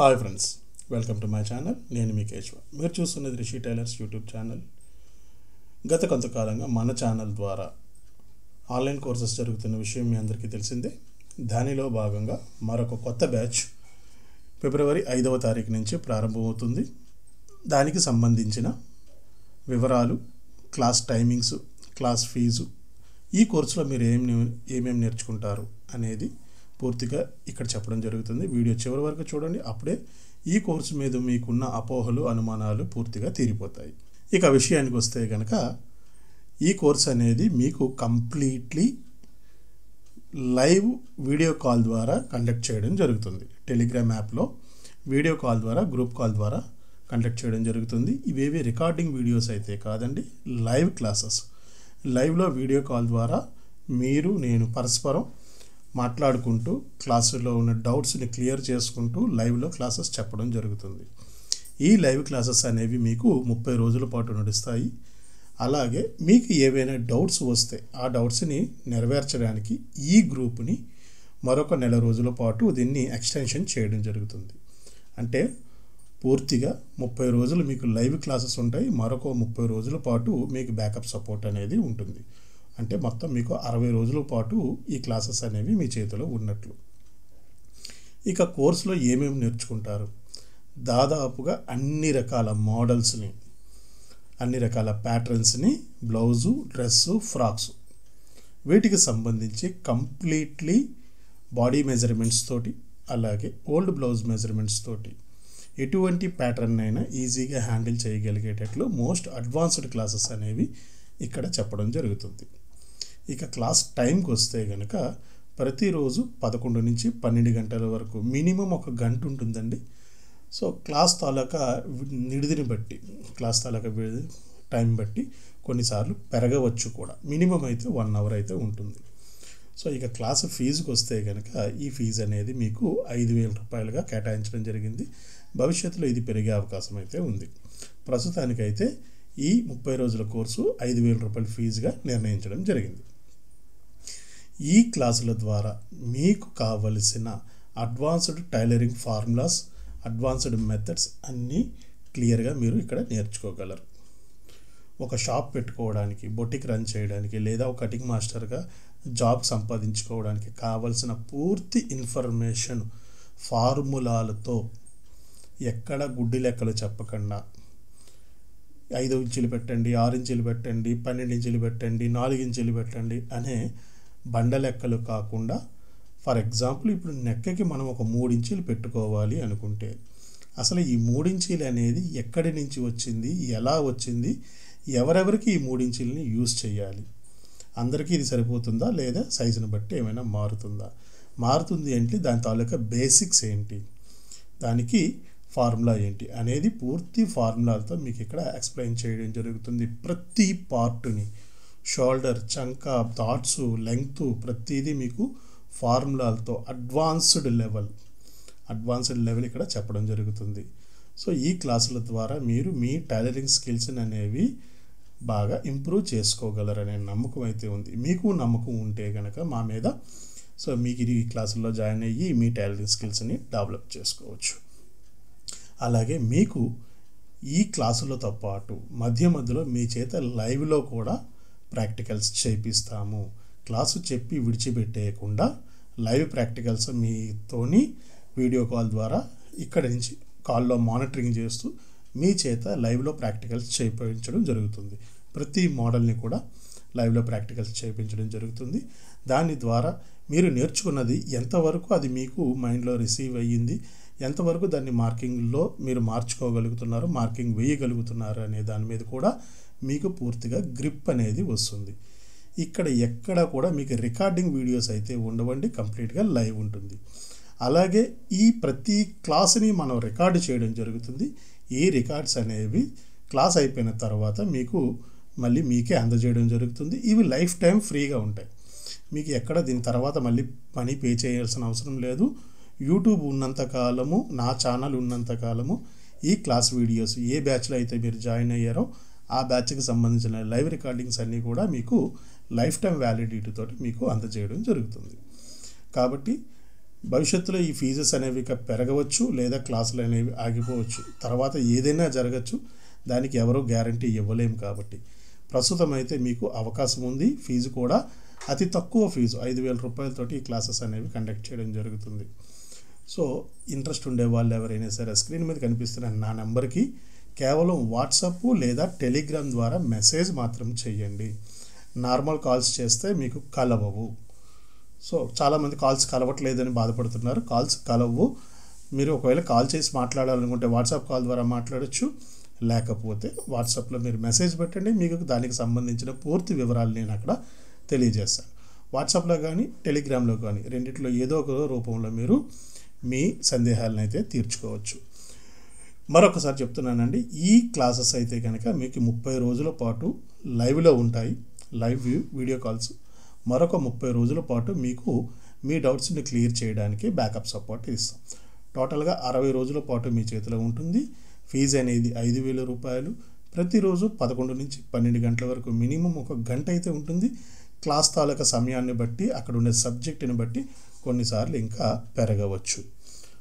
Hi friends, welcome to my channel. నేను మీ కేశవ. మీరు చూస్తున్నది రిషి టైలర్స్ యూట్యూబ్ ఛానల్. గత కొంతకాలంగా మన ఛానల్ ద్వారా ఆన్లైన్ కోర్సెస్ జరుగుతున్న విషయం మీ అందరికీ తెలిసిందే. దానిలో భాగంగా మరొక కొత్త బ్యాచ్ ఫిబ్రవరి 5వ తారీఖు నుంచి ప్రారంభమవుతుంది. దానికి సంబంధించిన వివరాలు, క్లాస్ టైమింగ్స్, క్లాస్ ఫీజు, ఈ కోర్సులో మీరు ఏమేమి నేర్చుకుంటారు అనేది పూర్తిగా ఇక్కడ చెప్పడం జరుగుతుంది. వీడియో చివరి వరకు చూడండి. అప్పుడే ఈ కోర్సు మీద మీకున్న అపోహలు, అనుమానాలు పూర్తిగా తీరిపోతాయి. ఇక విషయానికి వస్తే కనుక ఈ కోర్స్ అనేది మీకు కంప్లీట్లీ లైవ్ వీడియో కాల్ ద్వారా కండక్ట్ చేయడం జరుగుతుంది. టెలిగ్రామ్ యాప్లో వీడియో కాల్ ద్వారా, గ్రూప్ కాల్ ద్వారా కండక్ట్ చేయడం జరుగుతుంది. ఇవేవి రికార్డింగ్ వీడియోస్ అయితే కాదండి, లైవ్ క్లాసెస్. లైవ్లో వీడియో కాల్ ద్వారా మీరు నేను పరస్పరం మాట్లాడుకుంటూ క్లాసులో ఉన్న డౌట్స్ని క్లియర్ చేసుకుంటూ లైవ్లో క్లాసెస్ చెప్పడం జరుగుతుంది. ఈ లైవ్ క్లాసెస్ అనేవి మీకు 30 రోజుల పాటు నడుస్తాయి. అలాగే మీకు ఏవైనా డౌట్స్ వస్తే ఆ డౌట్స్ని నెరవేర్చడానికి ఈ గ్రూప్ని మరొక నెల రోజుల పాటు దీన్ని ఎక్స్టెన్షన్ చేయడం జరుగుతుంది. అంటే పూర్తిగా 30 రోజులు మీకు లైవ్ క్లాసెస్ ఉంటాయి. మరొక 30 రోజుల పాటు మీకు బ్యాకప్ సపోర్ట్ అనేది ఉంటుంది. అంటే మొత్తం మీకు 60 రోజుల పాటు ఈ క్లాసెస్ అనేవి మీ చేతిలో ఉన్నట్లు. ఇక కోర్సులో ఏమేమి నేర్చుకుంటారు? దాదాపుగా అన్ని రకాల మోడల్స్ని, అన్ని రకాల ప్యాటర్న్స్ని, బ్లౌజు, డ్రెస్సు, ఫ్రాక్స్, వీటికి సంబంధించి కంప్లీట్లీ బాడీ మెజర్మెంట్స్ తోటి, అలాగే ఓల్డ్ బ్లౌజ్ మెజర్మెంట్స్ తోటి ఎటువంటి ప్యాటర్న్ అయినా ఈజీగా హ్యాండిల్ చేయగలిగేటట్లు మోస్ట్ అడ్వాన్స్డ్ క్లాసెస్ అనేవి ఇక్కడ చెప్పడం జరుగుతుంది. ఇక క్లాస్ టైంకి వస్తే కనుక ప్రతిరోజు 11 నుంచి 12 గంటల వరకు మినిమం 1 గంట ఉంటుందండి. సో క్లాస్ తాలూకా నిడిదిని బట్టి, క్లాస్ తాలూకా టైం బట్టి కొన్నిసార్లు పెరగవచ్చు కూడా. మినిమం అయితే 1 అవర్ అయితే ఉంటుంది. సో ఇక క్లాస్ ఫీజుకి వస్తే కనుక ఈ ఫీజు అనేది మీకు 5,000 రూపాయలుగా కేటాయించడం జరిగింది. భవిష్యత్తులో ఇది పెరిగే అవకాశం అయితే ఉంది. ప్రస్తుతానికైతే ఈ 30 రోజుల కోర్సు 5,000 రూపాయల ఫీజుగా నిర్ణయించడం జరిగింది. ఈ క్లాసుల ద్వారా మీకు కావలసిన advanced tailoring formulas, advanced methods అన్నీ క్లియర్గా మీరు ఇక్కడ నేర్చుకోగలరు. ఒక షాప్ పెట్టుకోవడానికి, బొటిక్ రన్ చేయడానికి, లేదా ఒక కటింగ్ మాస్టర్గా జాబ్ సంపాదించుకోవడానికి కావలసిన పూర్తి ఇన్ఫర్మేషన్ ఫార్ములాలతో, ఎక్కడ గుడ్డి లెక్కలు చెప్పకుండా 5 ఇంచులు పెట్టండి, 6 ఇంచులు పెట్టండి, 12 ఇంచులు పెట్టండి, 4 ఇంచులు పెట్టండి అనే బండ లెక్కలు కాకుండా, ఫర్ ఎగ్జాంపుల్ ఇప్పుడు నెక్కకి మనం ఒక 3 ఇంచులు పెట్టుకోవాలి అనుకుంటే అసలు ఈ 3 ఇంచులు అనేది ఎక్కడి నుంచి వచ్చింది, ఎలా వచ్చింది, ఎవరెవరికి ఈ 3 ఇంచులని యూజ్ చేయాలి, అందరికీ ఇది సరిపోతుందా లేదా సైజుని బట్టి ఏమైనా మారుతుంది అంటే దాని తాలూకా బేసిక్స్ ఏంటి, దానికి ఫార్ములా ఏంటి అనేది పూర్తి ఫార్ములాలతో మీకు ఇక్కడ ఎక్స్ప్లెయిన్ చేయడం జరుగుతుంది. ప్రతి పార్టుని, షోల్డర్, చంక, డాట్స్, లెంగ్త్, ప్రతిదీ మీకు ఫార్ములాలతో అడ్వాన్స్డ్ లెవెల్ ఇక్కడ చెప్పడం జరుగుతుంది. సో ఈ క్లాసుల ద్వారా మీరు మీ టైలరింగ్ స్కిల్స్ని అనేవి బాగా ఇంప్రూవ్ చేసుకోగలరనే నమ్మకం అయితే ఉంది. మీకు నమ్మకం ఉంటే కనుక మా మీద, సో మీకు ఈ క్లాసుల్లో జాయిన్ అయ్యి మీ టైలరింగ్ స్కిల్స్ని డెవలప్ చేసుకోవచ్చు. అలాగే మీకు ఈ క్లాసులతో పాటు మధ్యలో మీ చేత లైవ్లో కూడా ప్రాక్టికల్స్ చేపిస్తాము. క్లాసు చెప్పి విడిచిపెట్టేయకుండా లైవ్ ప్రాక్టికల్స్ మీతోని వీడియో కాల్ ద్వారా ఇక్కడి నుంచి కాల్లో మానిటరింగ్ చేస్తూ మీ చేత లైవ్లో ప్రాక్టికల్స్ చేయించడం జరుగుతుంది. ప్రతి మోడల్ని కూడా లైవ్లో ప్రాక్టికల్స్ చేయించడం జరుగుతుంది. దాని ద్వారా మీరు నేర్చుకున్నది ఎంతవరకు అది మీకు మైండ్లో రిసీవ్ అయ్యింది, ఎంతవరకు దాన్ని మార్కింగ్లో మీరు మార్చుకోగలుగుతున్నారు, మార్కింగ్ వేయగలుగుతున్నారు అనే దాని మీద కూడా మీకు పూర్తిగా గ్రిప్ అనేది వస్తుంది. ఇక్కడ ఎక్కడ కూడా మీకు రికార్డింగ్ వీడియోస్ అయితే ఉండవండి, కంప్లీట్గా లైవ్ ఉంటుంది. అలాగే ఈ ప్రతి క్లాస్ని మనం రికార్డు చేయడం జరుగుతుంది. ఈ రికార్డ్స్ అనేవి క్లాస్ అయిపోయిన తర్వాత మీకు మళ్ళీ మీకే అందజేయడం జరుగుతుంది. ఇవి లైఫ్ టైం ఫ్రీగా ఉంటాయి. మీకు ఎక్కడ దీని తర్వాత మళ్ళీ మనీ పే చేయాల్సిన అవసరం లేదు. యూట్యూబ్ ఉన్నంతకాలము, నా ఛానల్ ఉన్నంతకాలము ఈ క్లాస్ వీడియోస్ ఏ బ్యాచ్లో అయితే మీరు జాయిన్ అయ్యారో ఆ బ్యాచ్కి సంబంధించిన లైవ్ రికార్డింగ్స్ అన్నీ కూడా మీకు లైఫ్ టైం వ్యాలిడిటీ తోటి మీకు అందజేయడం జరుగుతుంది. కాబట్టి భవిష్యత్తులో ఈ ఫీజెస్ అనేవి ఇక పెరగవచ్చు లేదా క్లాసులు అనేవి ఆగిపోవచ్చు, తర్వాత ఏదైనా జరగచ్చు, దానికి ఎవరూ గ్యారంటీ ఇవ్వలేము. కాబట్టి ప్రస్తుతం అయితే మీకు అవకాశం ఉంది. ఫీజు కూడా అతి తక్కువ ఫీజు 5,000 రూపాయలతోటి ఈ క్లాసెస్ అనేవి కండక్ట్ చేయడం జరుగుతుంది. సో ఇంట్రెస్ట్ ఉండే వాళ్ళు ఎవరైనా సరే స్క్రీన్ మీద కనిపిస్తున్న నా నెంబర్కి కేవలం వాట్సాప్ లేదా టెలిగ్రామ్ ద్వారా మెసేజ్ మాత్రం చేయండి. నార్మల్ కాల్స్ చేస్తే మీకు కలవవు. సో చాలామంది కాల్స్ కలవట్లేదని బాధపడుతున్నారు. కాల్స్ కలవు. మీరు ఒకవేళ కాల్ చేసి మాట్లాడాలనుకుంటే వాట్సాప్ కాల్ ద్వారా మాట్లాడచ్చు, లేకపోతే వాట్సాప్లో మీరు మెసేజ్ పెట్టండి. మీకు దానికి సంబంధించిన పూర్తి వివరాలు నేను అక్కడ తెలియజేస్తాను. వాట్సాప్లో కానీ టెలిగ్రామ్లో కానీ రెండిట్లో ఏదో ఒక రూపంలో మీరు మీ సందేహాలను అయితే తీర్చుకోవచ్చు. మరొకసారి చెప్తున్నానండి, ఈ క్లాసెస్ అయితే కనుక మీకు 30 రోజుల పాటు లైవ్లో ఉంటాయి. Live video calls. మరొక 30 రోజుల పాటు మీకు మీ డౌట్స్ని క్లియర్ చేయడానికి బ్యాకప్ సపోర్ట్ ఇస్తాం. టోటల్గా 60 రోజుల పాటు మీ చేతిలో ఉంటుంది. ఫీజు అనేది 5,000 రూపాయలు. ప్రతిరోజు 11 నుంచి 12 గంటల వరకు మినిమం 1 గంట అయితే ఉంటుంది. క్లాస్ తాలూకా సమయాన్ని బట్టి, అక్కడ ఉండే సబ్జెక్టుని బట్టి కొన్నిసార్లు ఇంకా పెరగవచ్చు.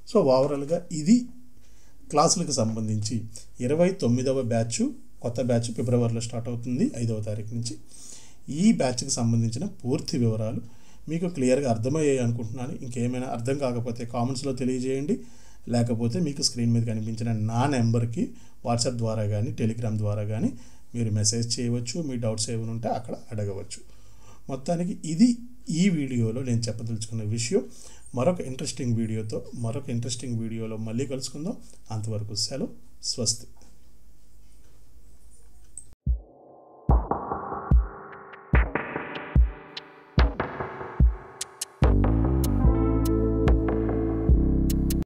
సో ఓవరాల్గా ఇది క్లాసులకు సంబంధించి 29వ బ్యాచ్, కొత్త బ్యాచ్ ఫిబ్రవరిలో స్టార్ట్ అవుతుంది 5వ తారీఖు నుంచి. ఈ బ్యాచ్కి సంబంధించిన పూర్తి వివరాలు మీకు క్లియర్గా అర్థమయ్యాయి అనుకుంటున్నాను. ఇంకేమైనా అర్థం కాకపోతే కామెంట్స్లో తెలియజేయండి, లేకపోతే మీకు స్క్రీన్ మీద కనిపించిన నా నెంబర్కి వాట్సాప్ ద్వారా కానీ టెలిగ్రామ్ ద్వారా కానీ మీరు మెసేజ్ చేయవచ్చు. మీ డౌట్స్ ఏమైనా ఉంటే అక్కడ అడగవచ్చు. మొత్తానికి ఇది ఈ వీడియోలో నేను చెప్పదలుచుకున్న విషయం. మరొక ఇంట్రెస్టింగ్ వీడియోలో మళ్ళీ కలుసుకుందాం. అంతవరకు సెలవు. స్వస్తి.